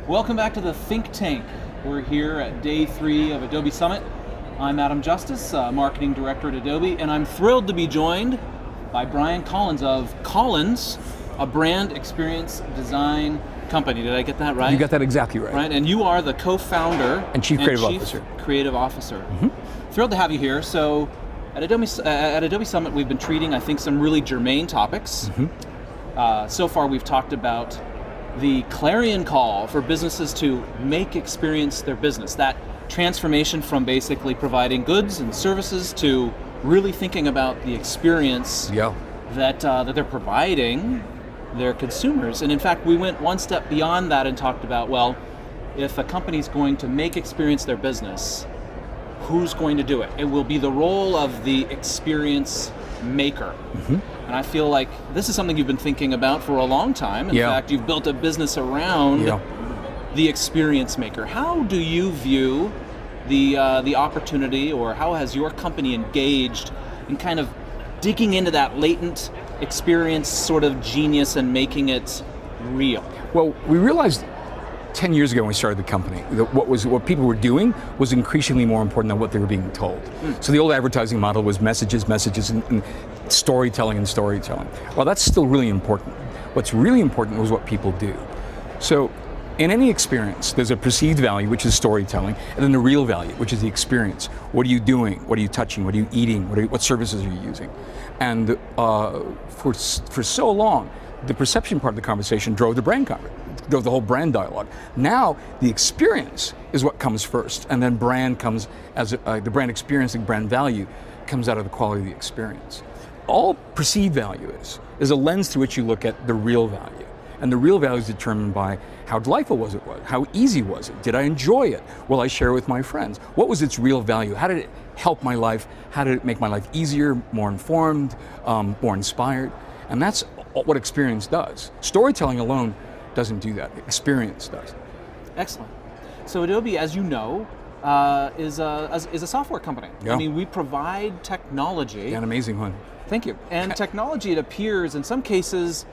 Welcome back to the Think Tank. We're here at day 3 of Adobe Summit. I'm Adam Justice, Marketing Director at Adobe, and I'm thrilled to be joined by Brian Collins of Collins, a brand experience design company. Did I get that right? You got that exactly right. Right, and you are the co-founder and Chief Creative Officer. Thrilled to have you here. So at Adobe Summit, we've been treating, I think, some really germane topics. So far, we've talked about the clarion call for businesses to make experience their business. That transformation from basically providing goods and services to really thinking about the experience that they're providing their consumers. And in fact, we went one step beyond that and talked about, well, if a company's going to make experience their business, who's going to do it? It will be the role of the experience maker. And I feel like this is something you've been thinking about for a long time. In fact, you've built a business around the experience maker. How do you view the opportunity, or how has your company engaged in kind of digging into that latent experience sort of genius and making it real? Well, we realized 10 years ago when we started the company that what people were doing was increasingly more important than what they were being told. So the old advertising model was messages, and storytelling. Well, that's still really important. What's really important was what people do. So in any experience, there's a perceived value, which is storytelling, and then the real value, which is the experience. What are you doing? What are you touching? What are you eating? What services are you using? And for so long, the perception part of the conversation drove the whole brand dialogue. Now, the experience is what comes first, and then brand comes as the brand experience and brand value comes out of the quality of the experience. All perceived value is a lens through which you look at the real value. And the real value is determined by how delightful was it? How easy was it? Did I enjoy it? Will I share it with my friends? What was its real value? How did it help my life? How did it make my life easier, more informed, more inspired? And that's what experience does. Storytelling alone doesn't do that. Experience does. Excellent. So Adobe, as you know, is a software company. I mean, we provide technology. An amazing one. Thank you. And technology, it appears, in some cases,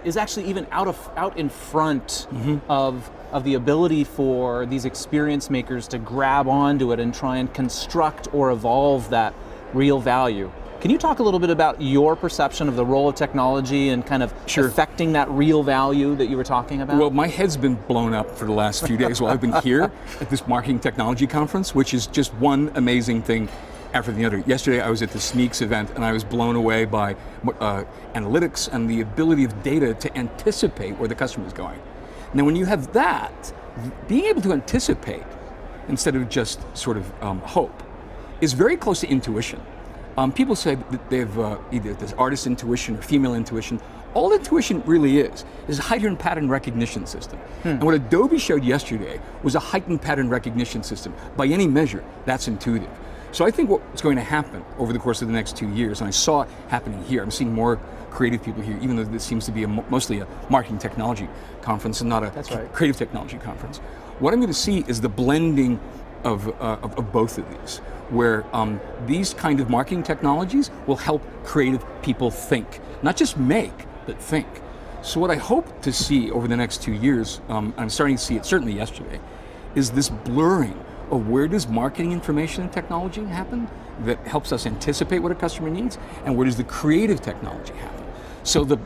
is actually even out in front of the ability for these experience makers to grab onto it and try and construct or evolve that real value. Can you talk a little bit about your perception of the role of technology and kind of affecting that real value that you were talking about? Well, my head's been blown up for the last few days while I've been here at this marketing technology conference, which is just one amazing thing after the other. Yesterday I was at the Sneaks event and I was blown away by analytics and the ability of data to anticipate where the customer is going. Now when you have that, being able to anticipate instead of just sort of hope is very close to intuition. People say that they've either this artist intuition or female intuition. All intuition really is a heightened pattern recognition system. And what Adobe showed yesterday was a heightened pattern recognition system. By any measure, that's intuitive. So I think what's going to happen over the course of the next 2 years, and I saw it happening here, I'm seeing more creative people here, even though this seems to be mostly a marketing technology conference and not a creative technology conference. What I'm going to see is the blending of both of these, where these kind of marketing technologies will help creative people think, not just make, but think. So what I hope to see over the next 2 years, I'm starting to see it certainly yesterday, is this blurring of where does marketing information and technology happen that helps us anticipate what a customer needs, and where does the creative technology happen. So the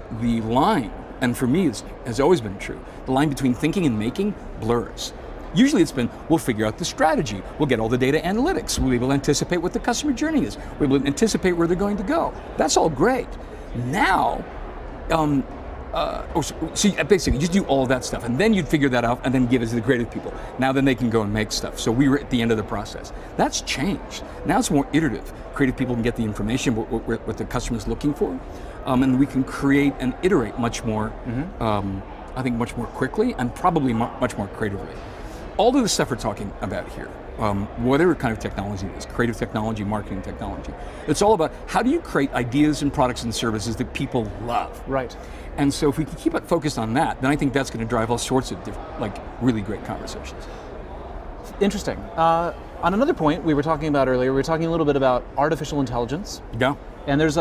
line, and for me it has always been true, the line between thinking and making blurs. Usually it's been, we'll figure out the strategy, we'll get all the data analytics, we'll be able to anticipate what the customer journey is, we'll be able to anticipate where they're going to go. That's all great. Now, so basically just do all of that stuff and then you'd figure that out and then give it to the creative people. Now then they can go and make stuff. So we were at the end of the process. That's changed. Now it's more iterative. Creative people can get the information, what the customer's looking for, and we can create and iterate much more, I think much more quickly and probably much more creatively. All of the stuff we're talking about here, whatever kind of technology it is, creative technology, marketing technology, it's all about how do you create ideas and products and services that people love. Right. And so if we can keep it focused on that, then I think that's going to drive all sorts of different, really great conversations. Interesting. On another point we were talking about earlier, we were talking a little bit about artificial intelligence. Yeah. And there's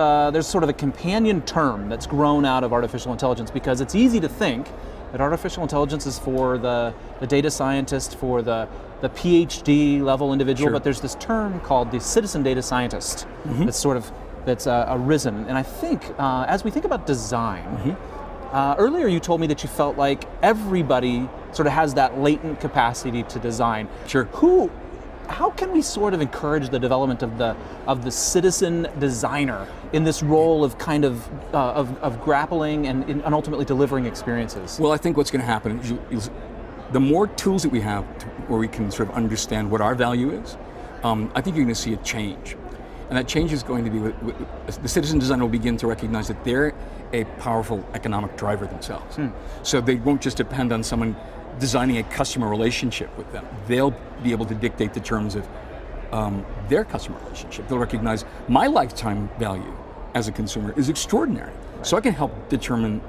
sort of a companion term that's grown out of artificial intelligence because it's easy to think that artificial intelligence is for the data scientist, for the PhD level individual, Sure. but there's this term called the citizen data scientist that's arisen. And I think as we think about design, earlier you told me that you felt like everybody sort of has that latent capacity to design. Sure. How can we sort of encourage the development of the citizen designer in this role of kind of grappling and ultimately delivering experiences? Well, I think what's going to happen is the more tools that we have where we can sort of understand what our value is, I think you're going to see a change. And that change is going to be the citizen designer will begin to recognize that they're a powerful economic driver themselves. So they won't just depend on someone designing a customer relationship with them. They'll be able to dictate the terms of their customer relationship. They'll recognize my lifetime value as a consumer is extraordinary. Right. So I can help determine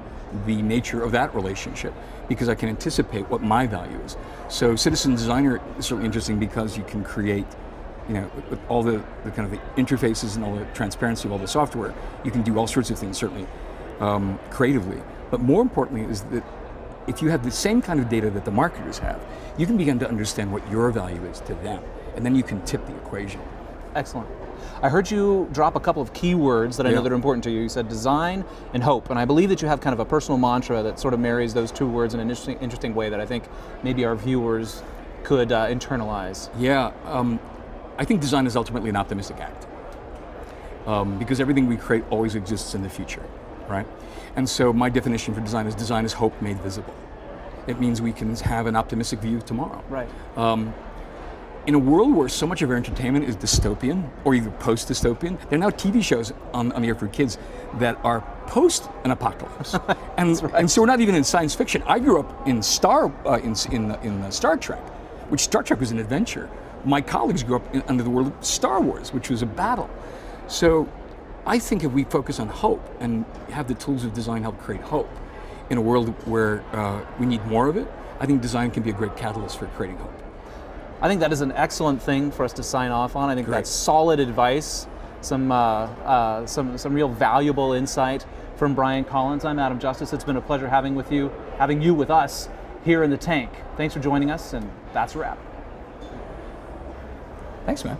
the nature of that relationship because I can anticipate what my value is. So citizen designer is certainly interesting because you can create, with all the kind of the interfaces and all the transparency of all the software, you can do all sorts of things, certainly creatively. But more importantly is that if you have the same kind of data that the marketers have, you can begin to understand what your value is to them, and then you can tip the equation. Excellent. I heard you drop a couple of key words that I know that are important to you. You said design and hope, and I believe that you have kind of a personal mantra that sort of marries those two words in an interesting way that I think maybe our viewers could internalize. Yeah, I think design is ultimately an optimistic act because everything we create always exists in the future, right? And so my definition for design is hope made visible. It means we can have an optimistic view of tomorrow. Right. In a world where so much of our entertainment is dystopian or even post-dystopian, there are now TV shows on the air for kids that are post an apocalypse, and so we're not even in science fiction. I grew up in Star Trek, which Star Trek was an adventure. My colleagues grew up under the world of Star Wars, which was a battle. So I think if we focus on hope and have the tools of design help create hope in a world where we need more of it, I think design can be a great catalyst for creating hope. I think that is an excellent thing for us to sign off on. I think that's solid advice, some real valuable insight from Brian Collins. I'm Adam Justice. It's been a pleasure having you with us here in the tank. Thanks for joining us, and that's a wrap. Thanks, man.